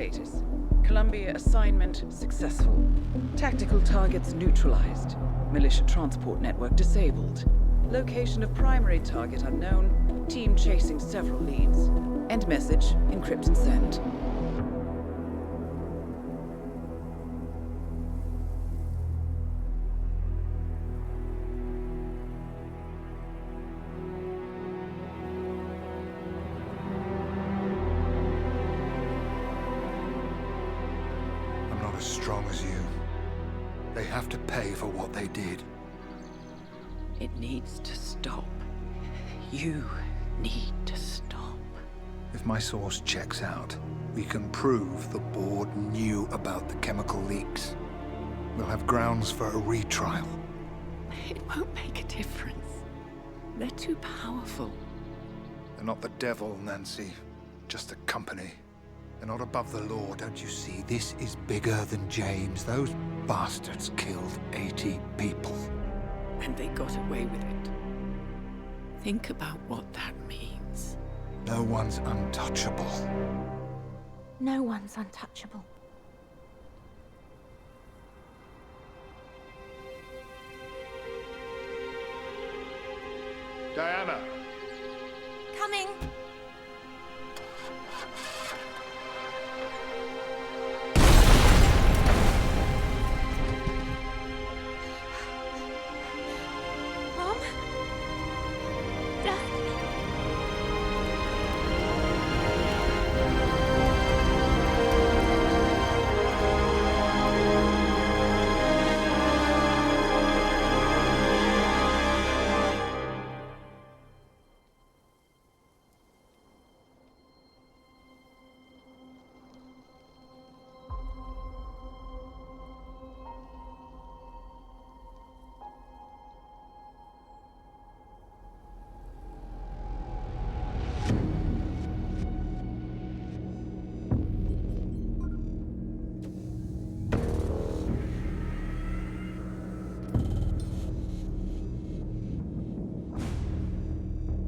Status. Columbia assignment successful. Tactical targets neutralized. Militia transport network disabled. Location of primary target unknown. Team chasing several leads. End message, encrypt and send. I'm not as strong as you. They have to pay for what they did. It needs to stop. You need to stop. If my source checks out, we can prove the board knew about the chemical leaks. We'll have grounds for a retrial. It won't make a difference. They're too powerful. They're not the devil, Nancy. Just a company. They're not above the law, don't you see? This is bigger than James. Those bastards killed 80 people. And they got away with it. Think about what that means. No one's untouchable. No one's untouchable. Diana! Coming! Mom? Dad?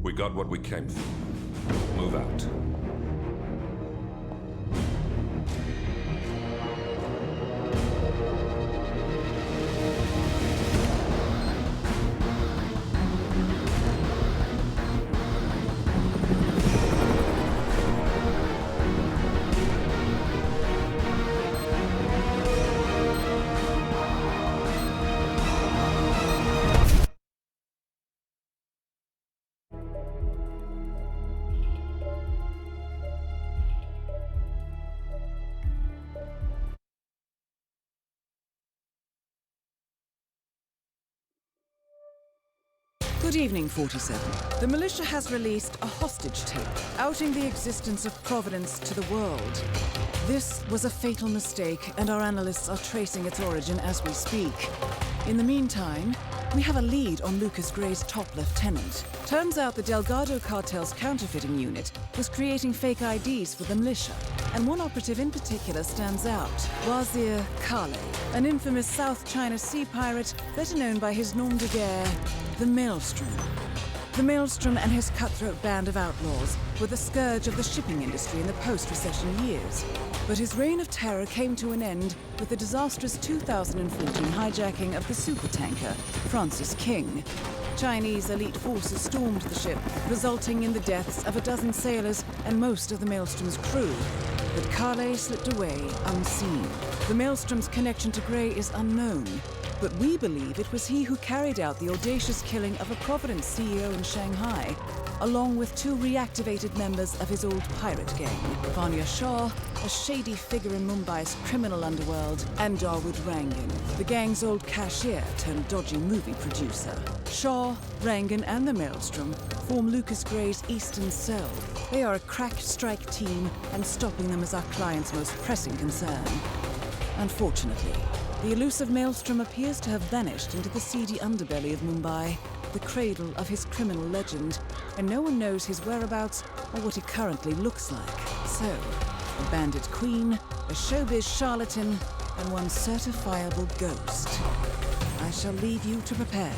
We got what we came for. Move out. Good evening, 47. The militia has released a hostage tape outing the existence of Providence to the world. This was a fatal mistake, and our analysts are tracing its origin as we speak. In the meantime, we have a lead on Lucas Gray's top lieutenant. Turns out the Delgado cartel's counterfeiting unit was creating fake IDs for the militia, and one operative in particular stands out, Wazir Kale, an infamous South China Sea pirate better known by his nom de guerre, the Maelstrom. The Maelstrom and his cutthroat band of outlaws were the scourge of the shipping industry in the post-recession years. But his reign of terror came to an end with the disastrous 2014 hijacking of the supertanker Francis King. Chinese elite forces stormed the ship, resulting in the deaths of a dozen sailors and most of the Maelstrom's crew. But Kale slipped away unseen. The Maelstrom's connection to Gray is unknown, but we believe it was he who carried out the audacious killing of a Providence CEO in Shanghai, along with two reactivated members of his old pirate gang, Vanya Shah, a shady figure in Mumbai's criminal underworld, and Dawood Rangan, the gang's old cashier turned dodgy movie producer. Shah, Rangan, and the Maelstrom form Lucas Gray's Eastern Cell. They are a crack strike team, and stopping them is our client's most pressing concern. Unfortunately, the elusive Maelstrom appears to have vanished into the seedy underbelly of Mumbai, the cradle of his criminal legend, and no one knows his whereabouts or what he currently looks like. So, a bandit queen, a showbiz charlatan, and one certifiable ghost. I shall leave you to prepare.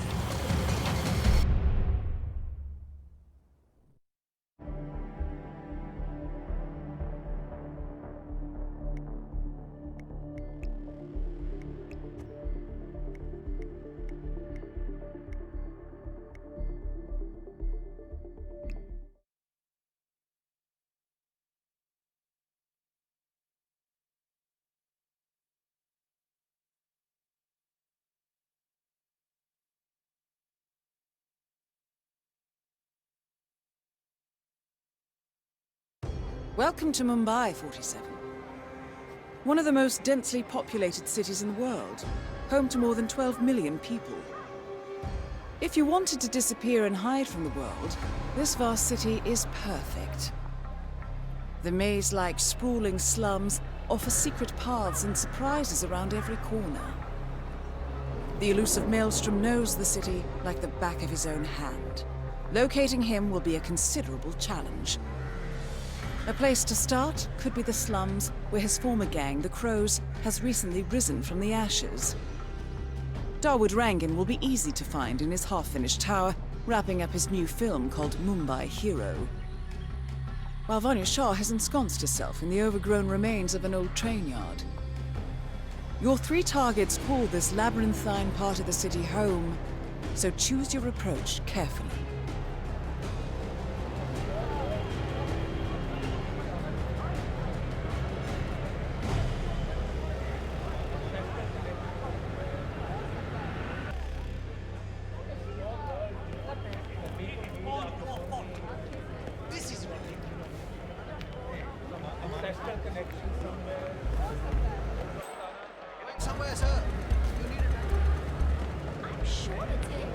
Welcome to Mumbai, 47. One of the most densely populated cities in the world, home to more than 12 million people. If you wanted to disappear and hide from the world, this vast city is perfect. The maze-like sprawling slums offer secret paths and surprises around every corner. The elusive Maelstrom knows the city like the back of his own hand. Locating him will be a considerable challenge. A place to start could be the slums where his former gang, the Crows, has recently risen from the ashes. Dawood Rangan will be easy to find in his half-finished tower, wrapping up his new film called Mumbai Hero. While Vanya Shah has ensconced herself in the overgrown remains of an old train yard. Your 3 targets call this labyrinthine part of the city home, so choose your approach carefully. Somewhere, sir. You need it. I'm sure it's in.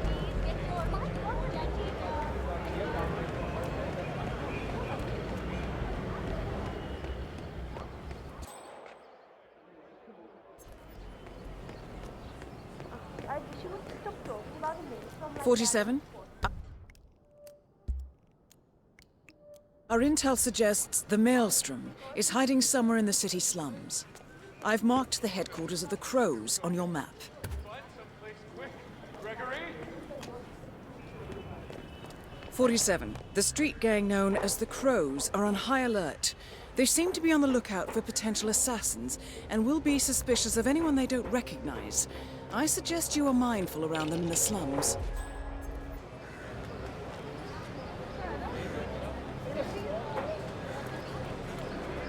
My God, 47? Our intel suggests the Maelstrom is hiding somewhere in the city slums. I've marked the headquarters of the Crows on your map. 47. The street gang known as the Crows are on high alert. They seem to be on the lookout for potential assassins and will be suspicious of anyone they don't recognize. I suggest you are mindful around them in the slums.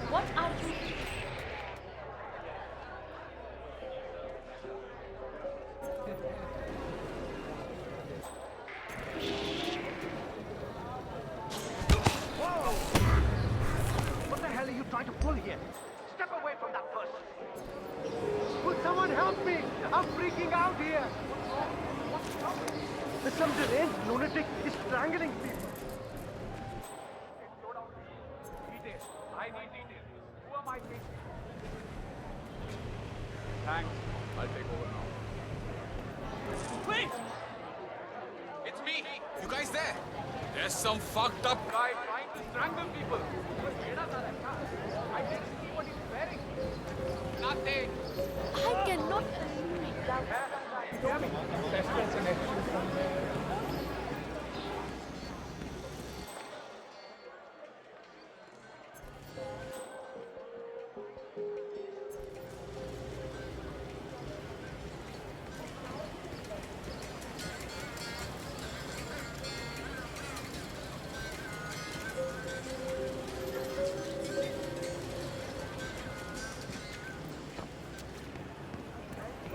What are you? What the hell are you trying to pull here? Step away from that person. Will someone help me? I'm freaking out here. There's some deranged lunatic is strangling people. Details. I need details. Who am I taking? Thanks. I'll take over now. Wait! It's me! You guys there? There's some fucked up Guy trying to strangle people. I didn't see what he's wearing. nothing. I cannot believe that. Damn it. There's a connection somewhere.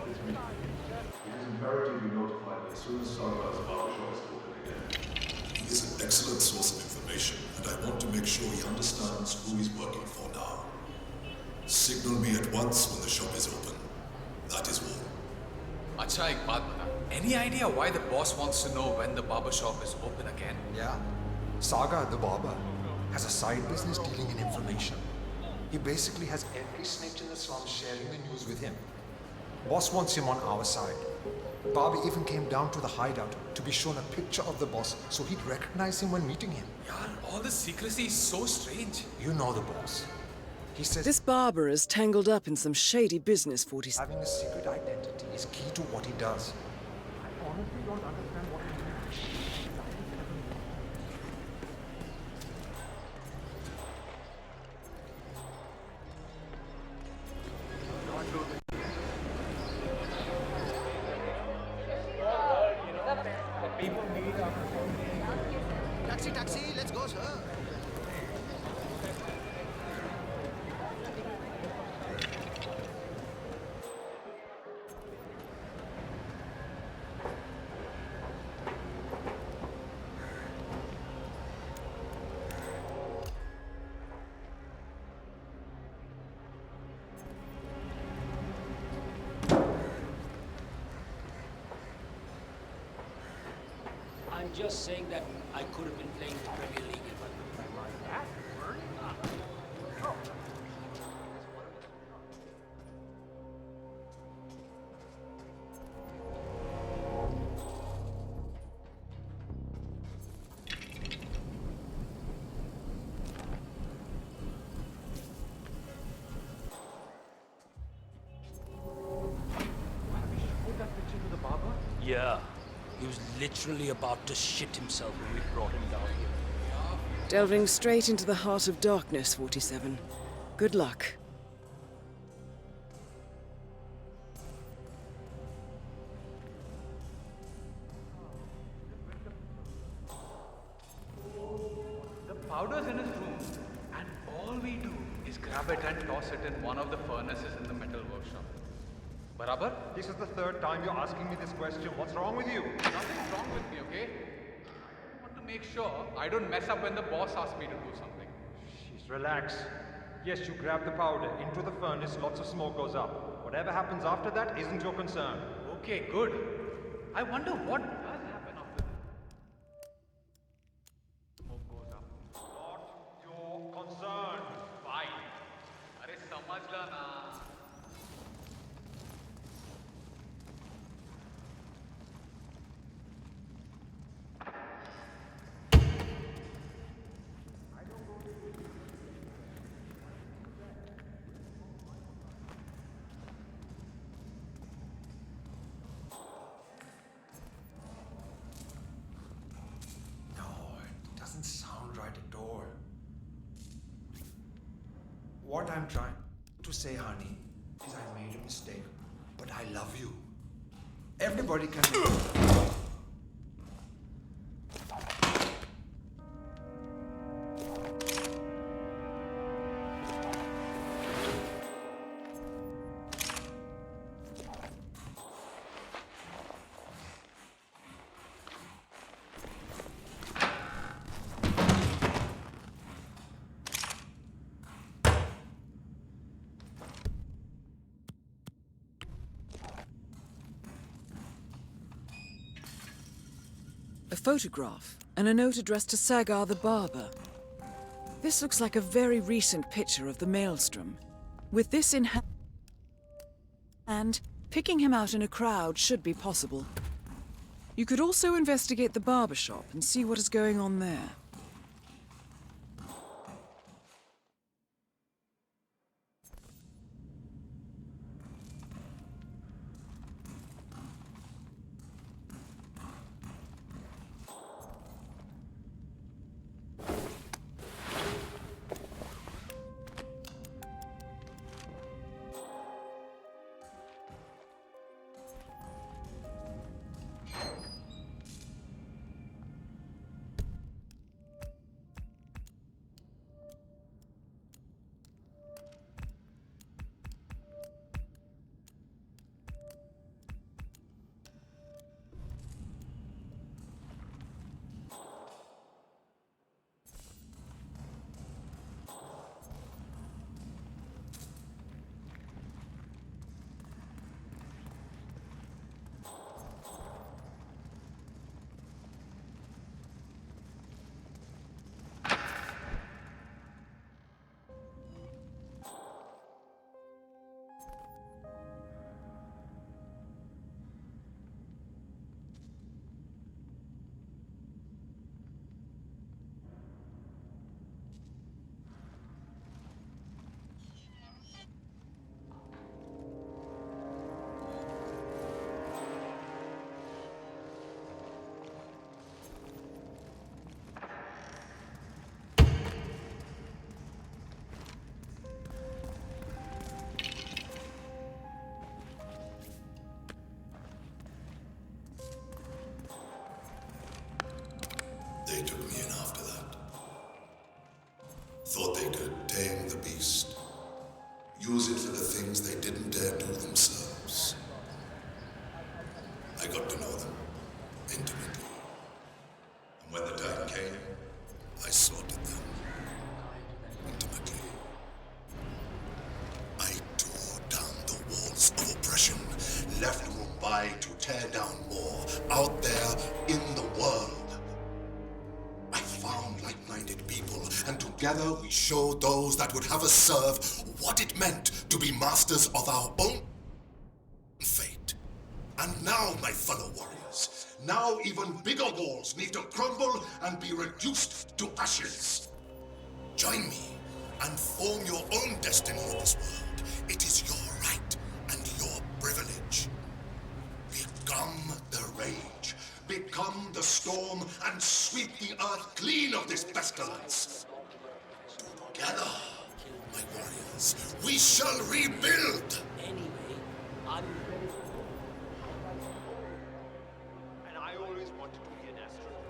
It is imperative you notify me as soon as Saga's barbershop is open again. He is an excellent source of information, and I want to make sure he understands who he's working for now. Signal me at once when the shop is open. That is all. Acha, ek baat bata. Any idea why the boss wants to know when the barber shop is open again? Yeah. Saga, the barber, has a side business dealing in information. He basically has every snitch in the slums sharing the news with him. Boss wants him on our side. Barbie even came down to the hideout to be shown a picture of the boss so he'd recognize him when meeting him. Yaar, all this secrecy is so strange. You know the boss. He says This barber is tangled up in some shady business, 47. having a secret identity is key to what he does. I honestly don't understand what he means. Taxi, let's go, sir. I'm just saying that I could have been playing the Premier League if I Yeah, he was literally about to shit himself when we brought him down here. Delving straight into the heart of darkness, 47. Good luck. The powder's in his room, and all we do is grab it and toss it in one of the furnaces in the metal workshop. Barabar? This is the third time you're asking me this question. What's wrong with you? Nothing's wrong with me, okay? I want to make sure I don't mess up when the boss asks me to do something. Jeez, relax. Yes, you grab the powder into the furnace, lots of smoke goes up. Whatever happens after that isn't your concern. Okay, good. I wonder what does happen after this. Smoke goes up. Not your concern. Fine. Arey samajla na. No, it doesn't sound right at all. What I'm trying to say, honey, is I made a mistake, but I love you. Everybody can do it. A photograph and a note addressed to Sagar the barber. This looks like a very recent picture of the Maelstrom. With this in hand, picking him out in a crowd should be possible. You could also investigate the barber shop and see what is going on there. They took me in after that. Thought they could tame the beast. Use it for the things they didn't dare do themselves. I got to know them intimately. And when the time came, I sorted them intimately. I tore down the walls of oppression, left Mumbai to tear down more out there in the world. Together we show those that would have us serve what it meant to be masters of our own fate. And now, my fellow warriors, now even bigger walls need to crumble and be reduced to ashes. Join me and form your own destiny in this world. It is your right and your privilege. Become the rage, become the storm, and sweep the earth clean of this pestilence. Together, my warriors, we shall rebuild. Anyway, I'm... And I always wanted to be an astronaut.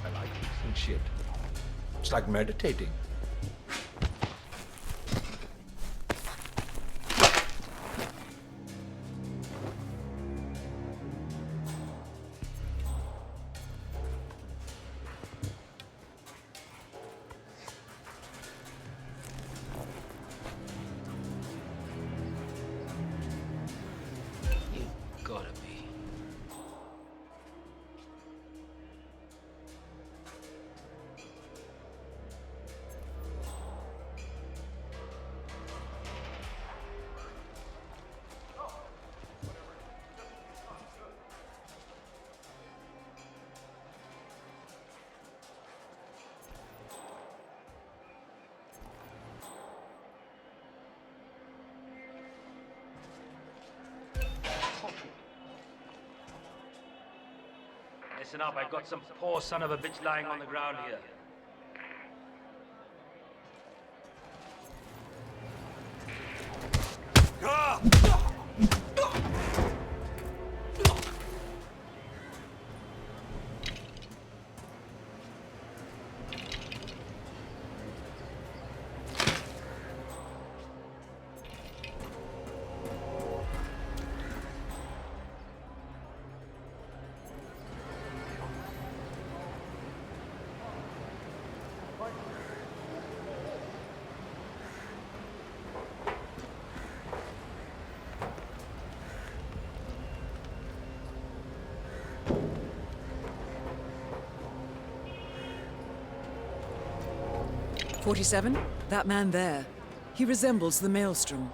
I like fixing shit. It's like meditating. You gotta be. Listen up, I've got some poor son of a bitch lying on the ground here. "47? That man there. He resembles the Maelstrom.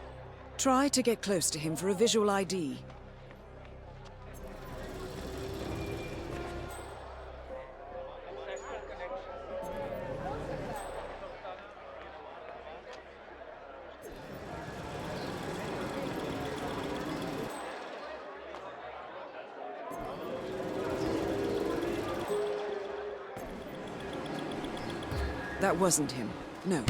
Try to get close to him for a visual ID. That wasn't him. No.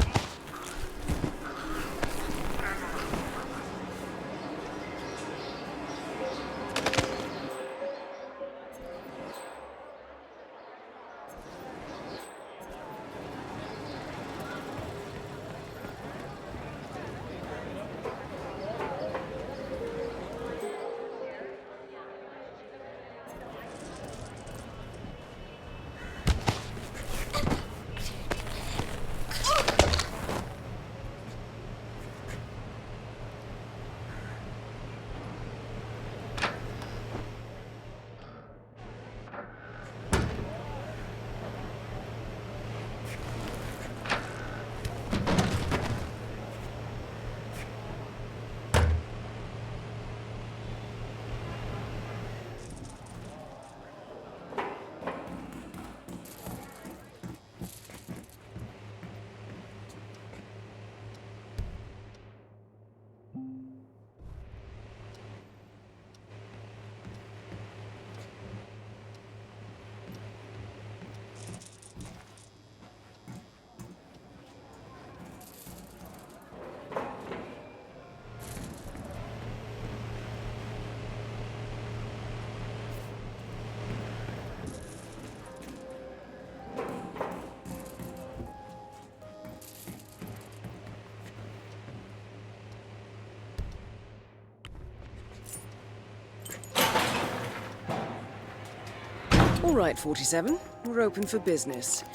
All right, 47. We're open for business.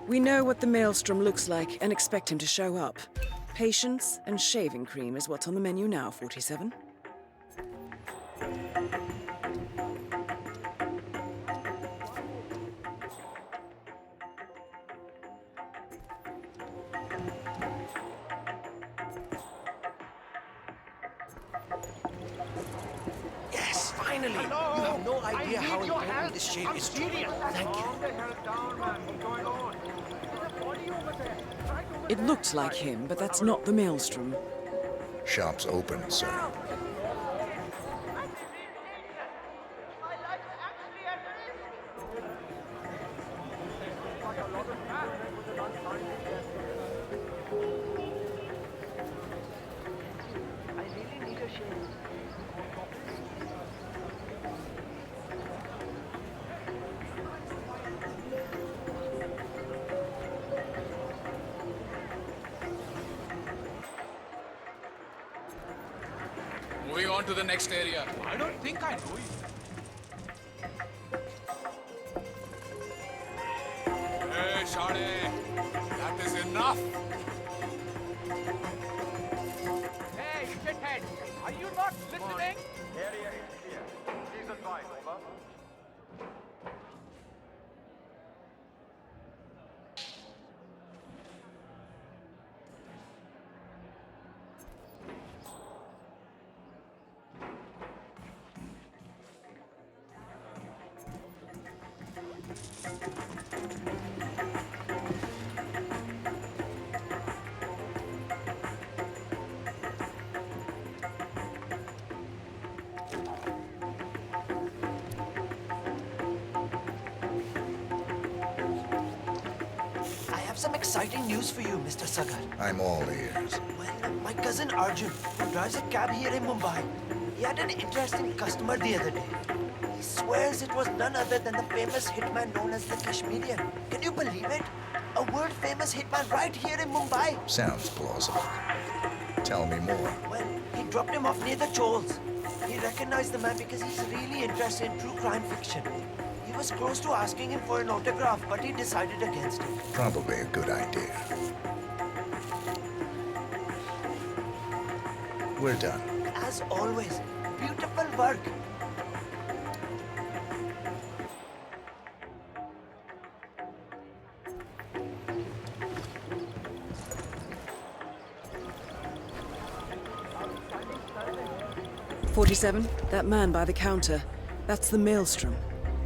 We know what the Maelstrom looks like and expect him to show up. Patience and shaving cream is what's on the menu now, 47. Yes, finally! You have no idea how important this shave is to me. Thank you. Calm the hell down, man. What's going on? There's a body over there. Right over It there. looked like him, but that's not the Maelstrom. Shop's open, sir. My life's actually at risk. Got a lot of fat with the lunchtime. I really need a shave. Moving on to the next area. I don't think I know you. Hey, Shade, that is enough. Hey, shithead! Are you not listening? Area is clear. Please advise, over. I have some exciting news for you, Mr. Sagar. I'm all ears. Well, my cousin Arjun, who drives a cab here in Mumbai, he had an interesting customer the other day. He swears it was none other than the famous hitman known as the Kashmirian. Can you believe it? A world-famous hitman right here in Mumbai. Sounds plausible. Tell me more. Well, he dropped him off near the Chols. He recognized the man because he's really interested in true crime fiction. He was close to asking him for an autograph, but he decided against it. Probably a good idea. We're done. As always, beautiful work. "47, that man by the counter. That's the Maelstrom.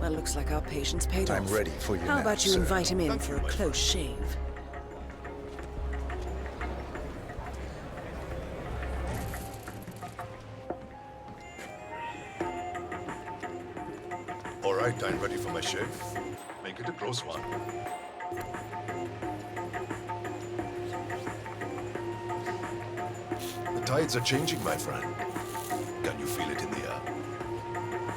Well, looks like our patience paid off. I'm ready for you How now, about you sir. invite him in Thank for you, a my close shave? All right, I'm ready for my shave. Make it a close one. The tides are changing, my friend. Can you feel it in the air?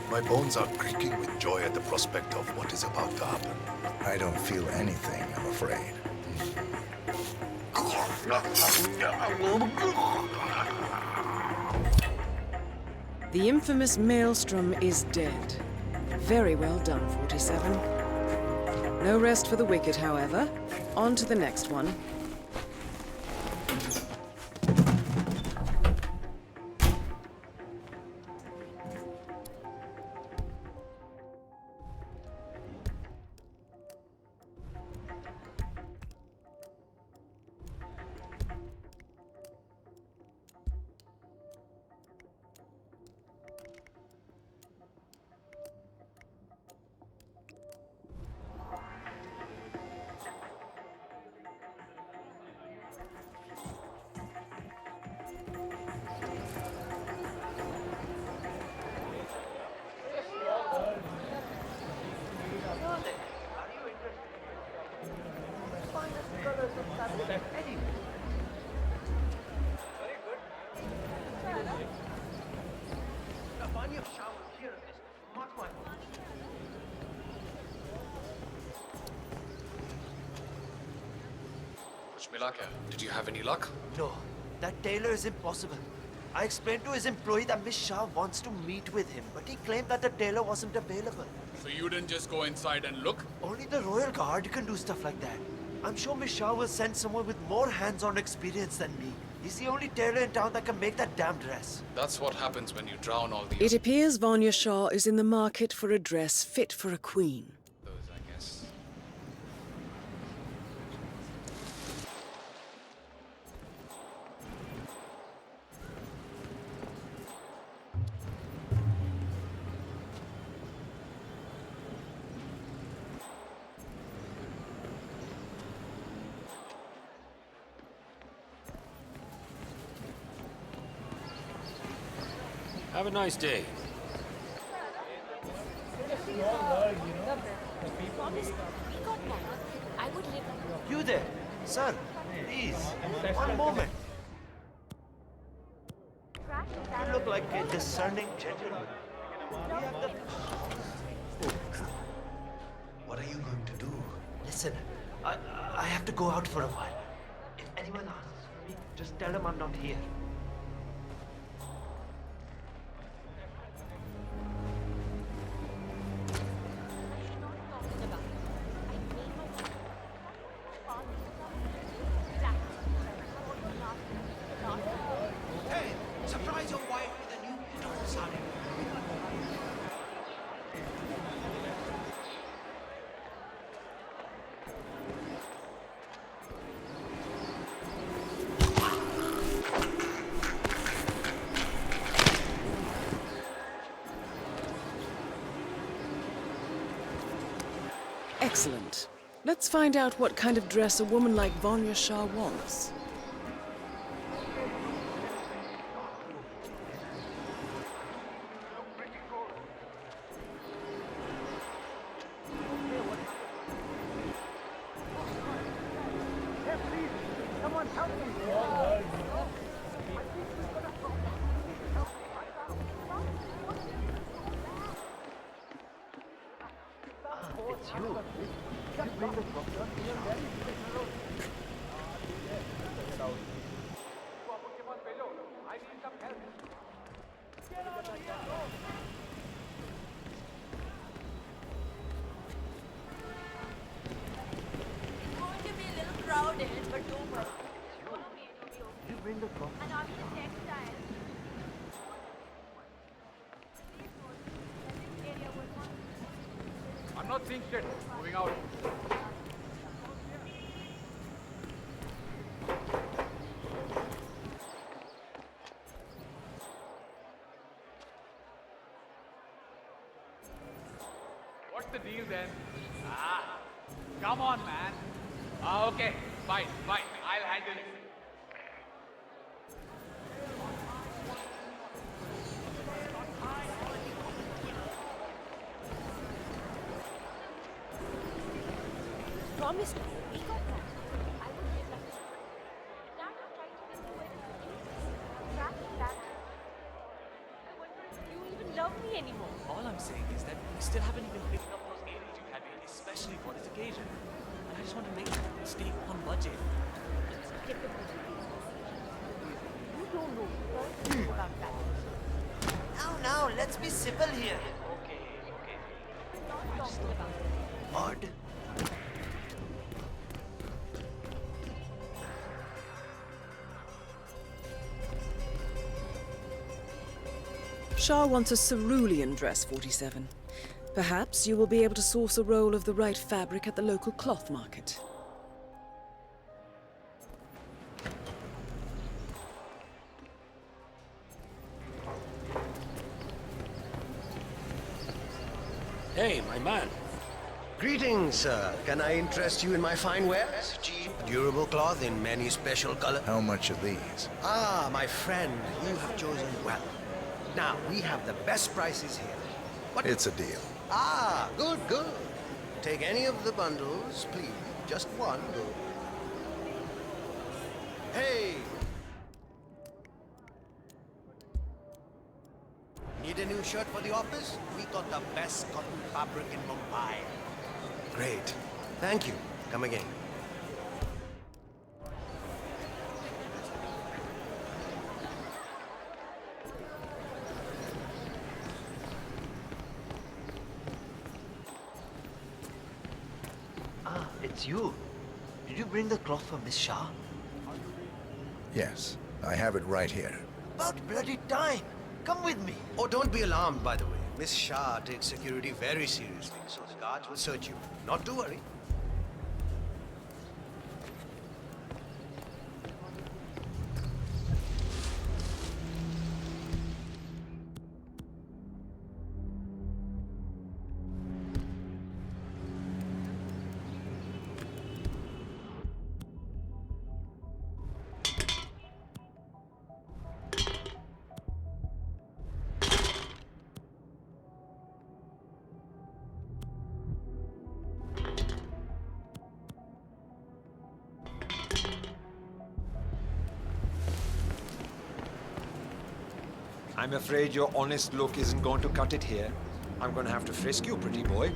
My bones are creaking with joy at the prospect of what is about to happen. I don't feel anything, I'm afraid. The infamous Maelstrom is dead. Very well done, 47. No rest for the wicked, however. On to the next one. Kuch mila kya? Did you have any luck? No, that tailor is impossible. I explained to his employee that Miss Shah wants to meet with him, but he claimed that the tailor wasn't available. So you didn't just go inside and look? Only the royal guard can do stuff like that. I'm sure Miss Shah will send someone with more hands-on experience than me. He's the only tailor in town that can make that damn dress. That's what happens when you drown all the It appears Vanya Shah is in the market for a dress fit for a queen. others, I guess. Have a nice day. Promise, we got married. I would live. You there? Sir, please, one moment. You look like a discerning gentleman. We have the... What are you going to do? Listen, I have to go out for a while. If anyone asks for me, just tell them I'm not here. Hey, surprise your wife with a new hit on the side. Excellent. Let's find out what kind of dress a woman like Vanya Shah wants. Someone help me! It's you. You bring the doctor? It's going to be a little crowded, but don't worry. Follow me, it'll be okay. You bring the doctor? And I'll be the textile. I'm not seeing shit. Moving out. What's the deal then? Ah, come on, man. Okay, fine. I'll handle it. Promise me, we got married. I would live like this. Now you're trying to get away with anything. Tracking that. I wonder if you even love me anymore. All I'm saying is that we still haven't even picked up those areas you had in, especially for this occasion. And I just want to make sure we stay on budget. Get the budget. You don't know anything about that. Now, let's be civil here. Okay. I'm not talking about it. Odd. Shah wants a cerulean dress, 47. Perhaps you will be able to source a roll of the right fabric at the local cloth market. Hey, my man. Greetings, sir. Can I interest you in my fine wares? Cheap, durable cloth in many special colors. How much are these? Ah, my friend, you have chosen well. Now, we have the best prices here. What? It's a deal. Ah, good. Take any of the bundles, please. Just one, good. Hey! Need a new shirt for the office? We got the best cotton fabric in Mumbai. Great. Thank you. Come again. it's you. Did you bring the cloth for Miss Shah? Yes, I have it right here. About bloody time! Come with me! Oh, don't be alarmed, by the way. Miss Shah takes security very seriously, so the guards will search you. Not to worry. I'm afraid your honest look isn't going to cut it here. I'm going to have to frisk you, pretty boy.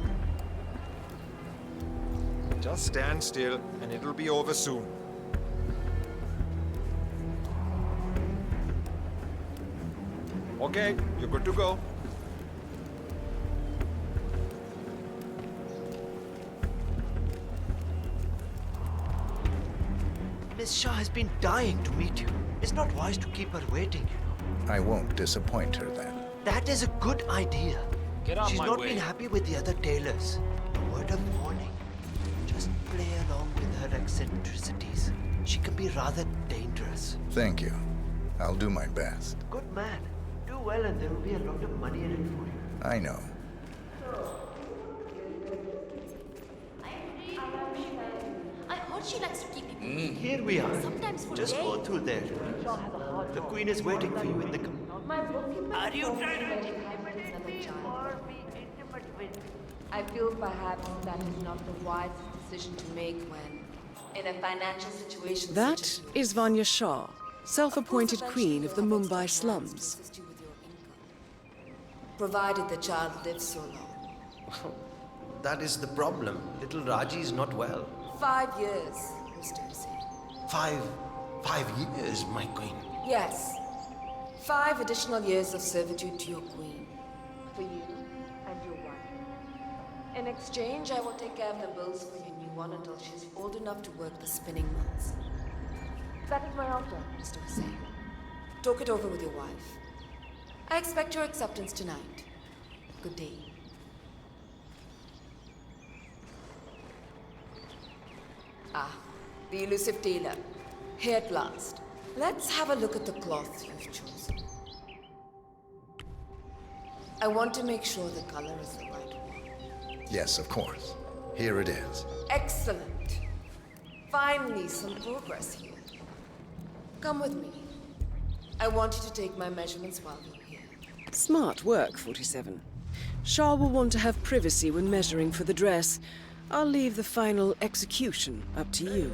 Just stand still, and it'll be over soon. Okay, you're good to go. Miss Shah has been dying to meet you. It's not wise to keep her waiting, you know. I won't disappoint her then. That is a good idea. Get out She's my not way. been happy with the other tailors. A word of warning. Just play along with her eccentricities. She can be rather dangerous. Thank you. I'll do my best. Good man. Do well and there will be a lot of money in it for you. I know. I heard she likes to keep people. Here we are. Sometimes for Just go days. through there. The queen is waiting for you in the... Are you trying to intimidate me or be intimate with? I feel perhaps that is not the wisest decision to make when in a financial situation. That is Vanya Shah, self-appointed queen of the Mumbai slums. Provided the child lives so long. That is the problem. Little Raji is not well. 5 years, Mr. Hussain. 5 years, my queen. Yes. 5 additional years of servitude to your queen. For you and your wife. In exchange, I will take care of the bills for your new one until she's old enough to work the spinning mills. That is my offer, Mr. Hussain. Talk it over with your wife. I expect your acceptance tonight. Good day. Ah, the elusive tailor. Here at last. Let's have a look at the cloth you've chosen. I want to make sure the color is the right one. Yes, of course. Here it is. Excellent. Finally, some progress here. Come with me. I want you to take my measurements while you're here. Smart work, 47. Shah will want to have privacy when measuring for the dress. I'll leave the final execution up to you.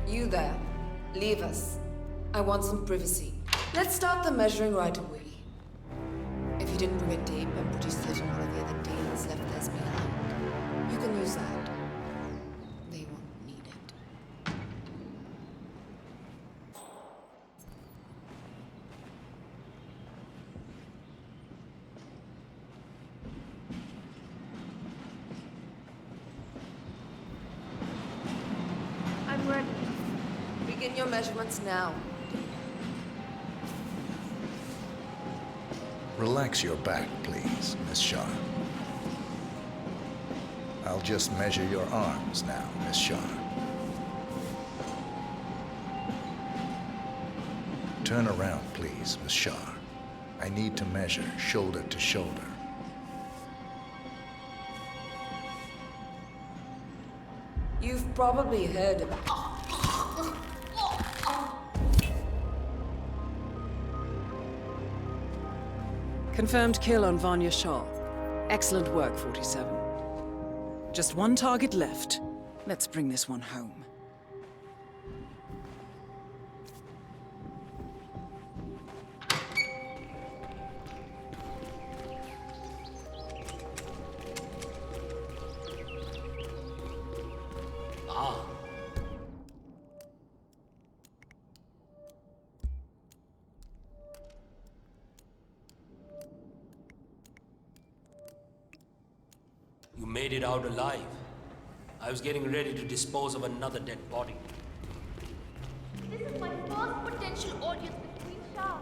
You there. Leave us. I want some privacy. Let's start the measuring right away. If you didn't bring a tape, I'm pretty certain one of the other tailors left theirs behind. You can use that. They won't need it. I'm ready. Begin your measurements now. Relax your back, please, Miss Shah. I'll just measure your arms now, Miss Shah. Turn around, please, Miss Shah. I need to measure shoulder to shoulder. You've probably heard about... Confirmed kill on Vanya Shah. Excellent work, 47. Just one target left. Let's bring this one home. Ah. made it out alive. I was getting ready to dispose of another dead body. This is my first potential audience with Queen Shah.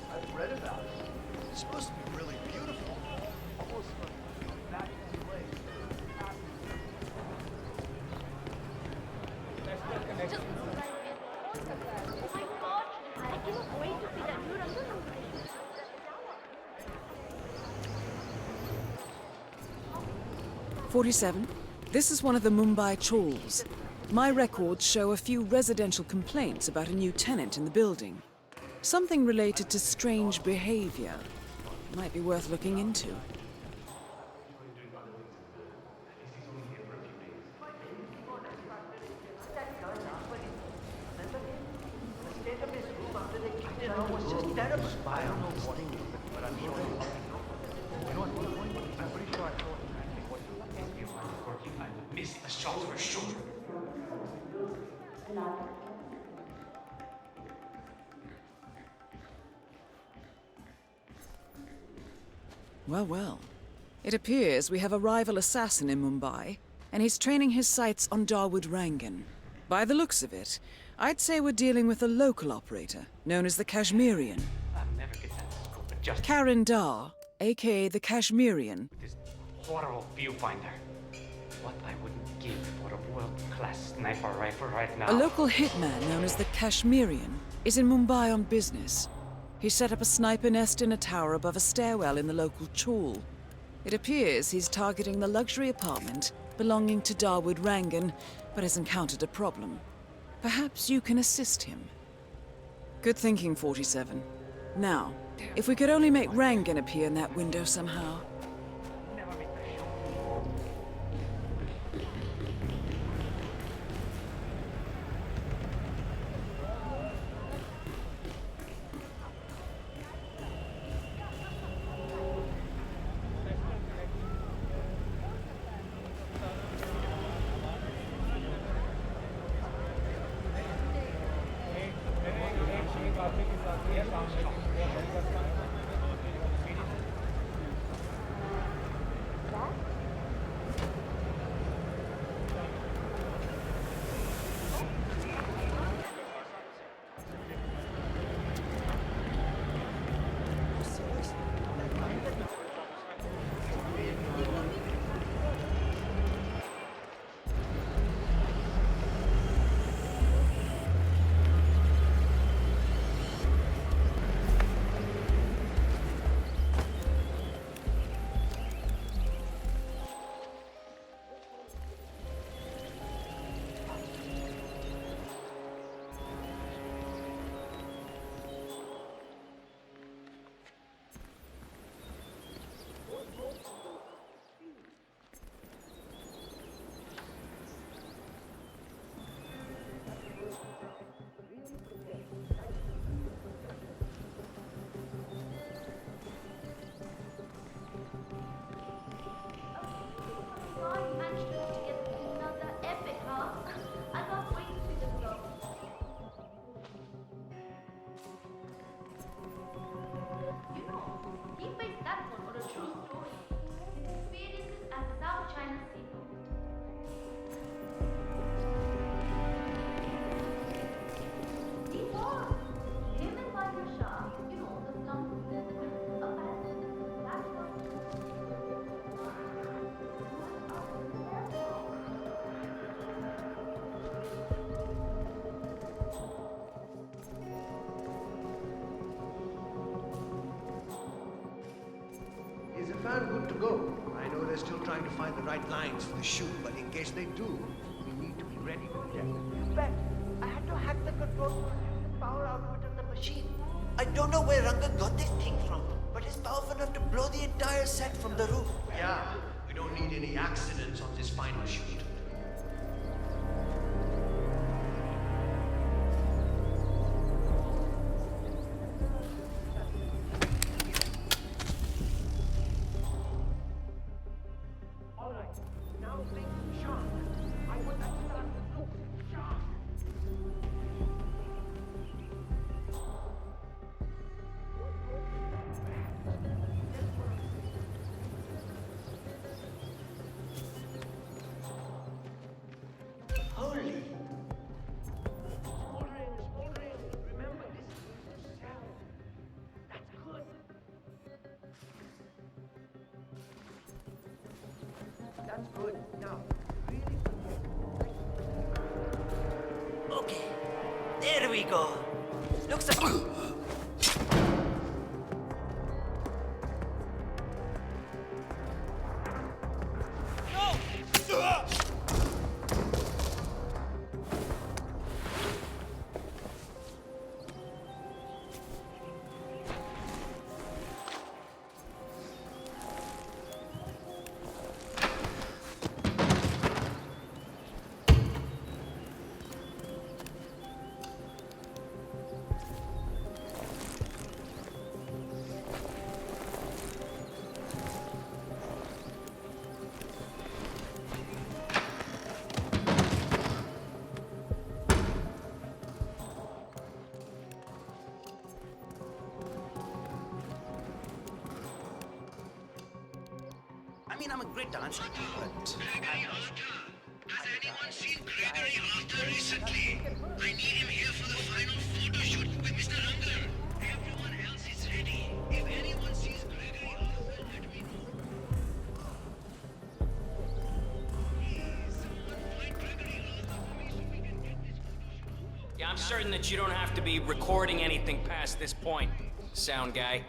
I've read about it. It's supposed to be really beautiful. Almost like a magical place. Oh my god! I cannot wait to see that new Rangan. 47. This is one of the Mumbai chawls. My records show a few residential complaints about a new tenant in the building. Something related to strange behavior. Might be worth looking into. Missed a shot for sure. Well, well. It appears we have a rival assassin in Mumbai, and he's training his sights on Dawood Rangan. By the looks of it, I'd say we're dealing with a local operator, known as the Kashmirian. I'll never get that scope, but just Karan Dar, aka the Kashmirian. this horrible viewfinder. What I wouldn't give for a world-class sniper rifle right now. A local hitman known as the Kashmirian is in Mumbai on business. He set up a sniper nest in a tower above a stairwell in the local chawl. It appears he's targeting the luxury apartment belonging to Dawood Rangan, but has encountered a problem. Perhaps you can assist him. Good thinking, 47. Now, if we could only make Rangan appear in that window somehow. fan good to go. I know they're still trying to find the right lines for the shoot, but in case they do, we need to be ready with them. You bet. I had to hack the controls to reduce the power output of the machine. I don't know where Ranga got this thing from, but it's powerful enough to blow the entire set from the roof. Yeah, we don't need any accidents on this final shoot. Holy. That's good. Now, Okay, there we go. Looks like... I mean, I'm a great dancer, but... Has anyone seen Gregory Arthur recently? I need him here for the final photo shoot with Mr. Unger. Everyone else is ready. If anyone sees Gregory Arthur, let me know. Please, someone find Gregory Arthur for me so we can get this photo shoot. Yeah, I'm certain that you don't have to be recording anything past this point, sound guy.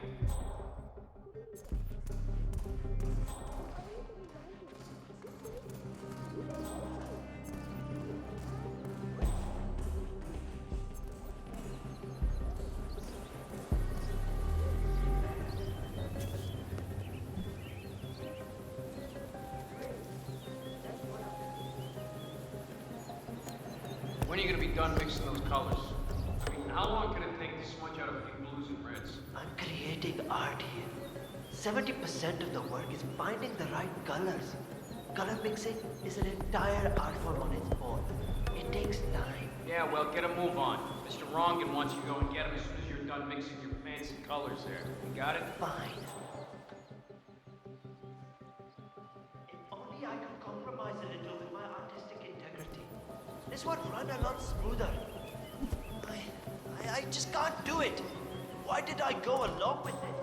When are you gonna be done mixing those colors? I mean, how long can it take to smudge out a few blues and reds? I'm creating art here. 70% of the work is finding the right colors. Color mixing is an entire art form on its own. It takes time. Yeah, well, get a move on. Mr. Rongan wants you to go and get him as soon as you're done mixing your fancy colors there. You got it? Fine. If only I could compromise a little with my artistic integrity. This would run a lot smoother. I just can't do it. Why did I go along with it?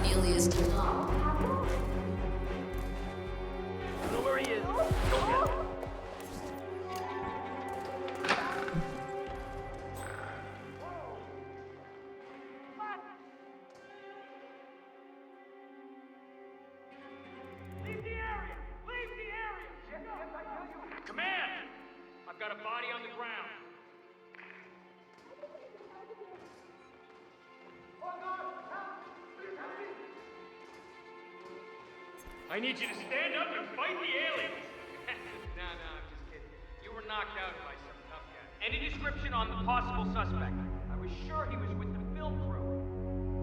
Alias Tom. Know where he is. Go get him. Leave the area! Leave the area! Yes, I tell you. Command! I've got a body on the ground. I need you to stand up and fight the aliens. No, I'm just kidding. You were knocked out by some tough guy. Any description on the possible suspect? I was sure he was with the film crew.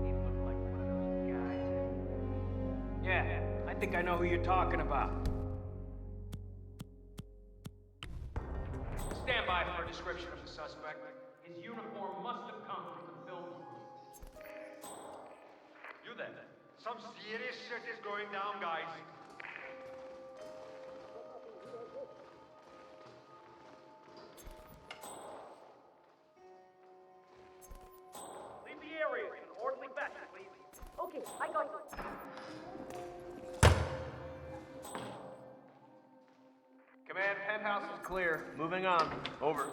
He looked like one of those guys. Yeah, I think I know who you're talking about. Stand by for a description of the suspect. His uniform must have come from the film crew. You there. Some serious shit is going down, guys. Leave the area in an orderly fashion, please. Okay, I got you. Command, penthouse is clear. Moving on. Over.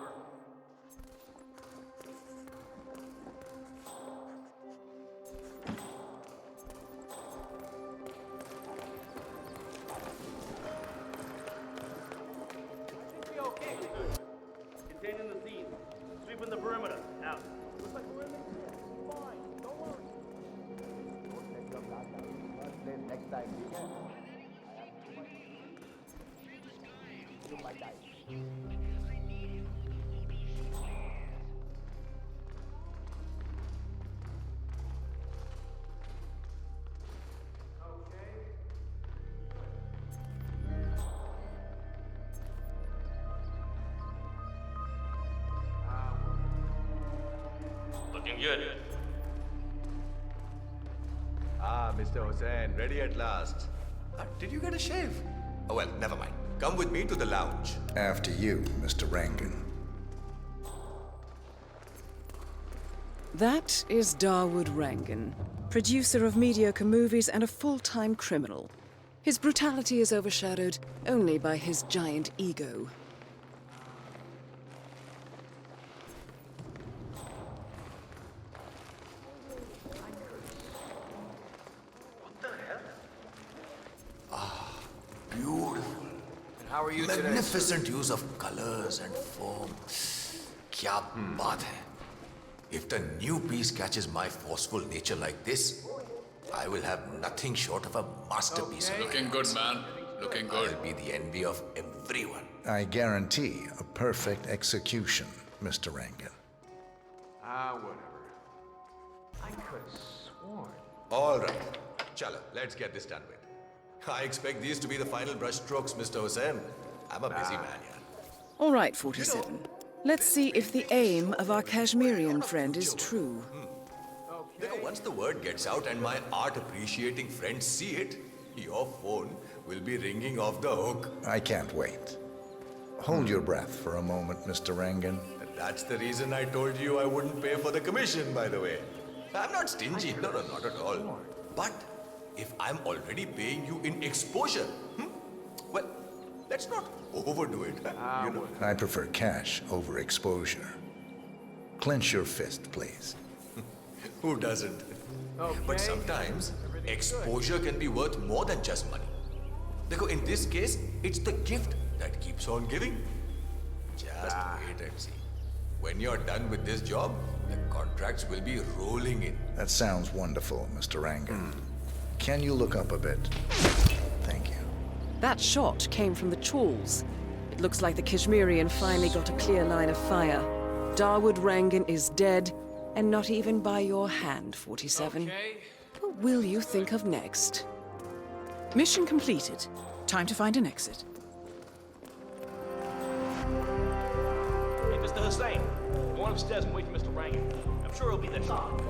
Should be okay. Containing the scene. Sweeping the perimeter. Out. Looks like we're in there. Fine. Don't worry. Next time, you might die. Looking good. Ah, Mr. Hussain, ready at last. Did you get a shave? Oh, well, never mind. Come with me to the lounge. After you, Mr. Rangan. That is Dawood Rangan, producer of mediocre movies and a full-time criminal. His brutality is overshadowed only by his giant ego. Beautiful. And how are you today? Magnificent use of colors and form. Kya baat hai. If the new piece catches my forceful nature like this, I will have nothing short of a masterpiece. Okay. Looking good, man. Looking good. I'll be the envy of everyone. I guarantee a perfect execution, Mr. Rangan. Whatever. I could have sworn. All right. Chala, let's get this done with. I expect these to be the final brushstrokes, Mr. Hussain. I'm a busy man here. All right, 47. Let's see if the aim of our Kashmirian friend is true. Because once the word gets out and my art-appreciating friends see it, your phone will be ringing off the hook. I can't wait. Hold your breath for a moment, Mr. Rangan. That's the reason I told you I wouldn't pay for the commission, by the way. I'm not stingy, no, not at all. But if I'm already paying you in exposure, well, let's not overdo it, you know. I prefer cash over exposure. Clench your fist, please. Who doesn't? But sometimes, exposure can be worth more than just money. Because in this case, it's the gift that keeps on giving. Just wait and see. When you're done with this job, the contracts will be rolling in. That sounds wonderful, Mr. Rangan. Can you look up a bit? Thank you. That shot came from the chawls. It looks like the Kashmirian finally got a clear line of fire. Dawood Rangan is dead, and not even by your hand, 47. Okay. What will you think of next? Mission completed. Time to find an exit. Hey, Mr. Hussain. Go on upstairs and wait for Mr. Rangan. I'm sure he'll be there shortly.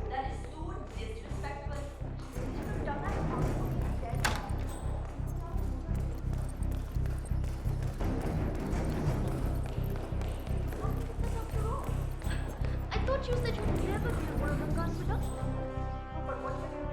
That is so disrespectful. He's never done that. I thought you said you'd never be a one of Rangan's production. But what can you